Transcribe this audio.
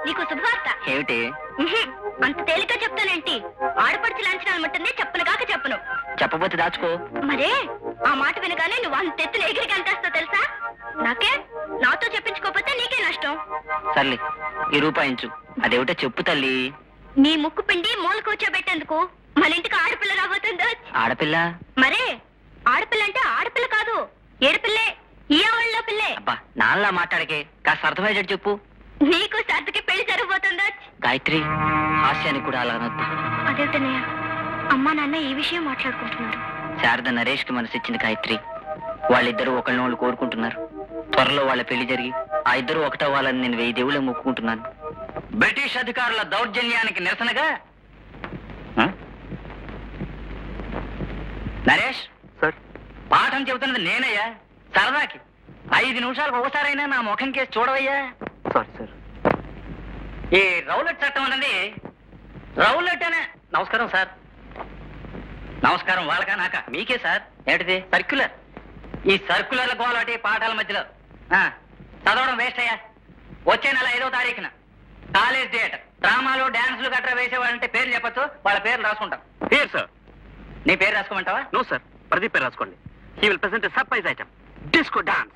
నీకు శుభవార్త. ఏమిటి? అంత తేలిక చెప్తానేంటి? ఆడపడిచి లాంఛనాలు మట్టుంది చెప్పను కాక చెప్పను. చెప్పబోతే దాచుకో. మరే ఆ మాట వినగానే నువ్వు అంత ఎత్తున ఎగిరికి అంటేస్తావు తెలుసా? నాకే నాతో చెప్పించుకోకపోతే నీకే నష్టం. సర్లే ఈ రూపాయించు. అదేమిటో చెప్పు తల్లి. నీ ముక్కు పిండి మూల కూర్చోబెట్టేందుకు మన ఇంటికి ఆడపిల్ల రాబోతుందో. ఆడపిల్ల? మరే ఆడపిల్ల అంటే ఆడపిల్ల కాదు, ఏడుపిల్లే. ఈ ఆవిడలో పిల్లే. అబ్బా నాన్నలా మాట్లాడకే, కాస్త అర్థమయ్యేటట్టు చెప్పు. నీకు సర్దుకి పెళ్లి జరగబోతుందో. గాయత్రి, హాస్యానికి కూడా అలా అనొద్దు. అదేంటన్నయ్య, అమ్మా నాన్న ఈ విషయం మాట్లాడుకుంటున్నారు. శారద నరేష్ కి మనసు ఇచ్చింది గాయత్రి. వాళ్ళిద్దరూ ఒకళ్ళని కోరుకుంటున్నారు. త్వరలో వాళ్ళ పెళ్లి జరిగి ఆ ఇద్దరు ఒకటవ్వాలని నేను 1000 దేవుళ్ళ మొక్కుకుంటున్నాను. బ్రిటిష్ అధికారుల దౌర్జన్యానికి నిరసనగా. నరేష్ సార్, పాఠం చెబుతున్నది నేనయ్యా. సరదాకి 5 నిమిషాలకు ఒకసారైనా నా ముఖం కేసు చూడవయ్యా. Sorry sir. ఈ రౌలట్ చట్టం అన్నది రౌలట్ అనే. నమస్కారం సార్. నమస్కారం. వాళ్ళకా నాకా? మీకే సార్. ఏంటిది? సర్క్యులర్. ఈ సర్క్యులర్ల గోలాటి పాఠాల మధ్యలో చదవడం వేస్ట్ అయ్యా. వచ్చే నెల 5వ తారీఖున కాలేజ్ థియేటర్ డ్రామాలు డాన్సులు గట్రా వేసేవాళ్ళంటే పేర్లు చెప్పచ్చు, వాళ్ళ పేర్లు రాసుకుంటాం. పేరు సార్. నీ పేరు రాసుకోమంటావా? నో సార్, ప్రదీప్ పేరు రాసుకోండి. He will present a surprise item, disco dance.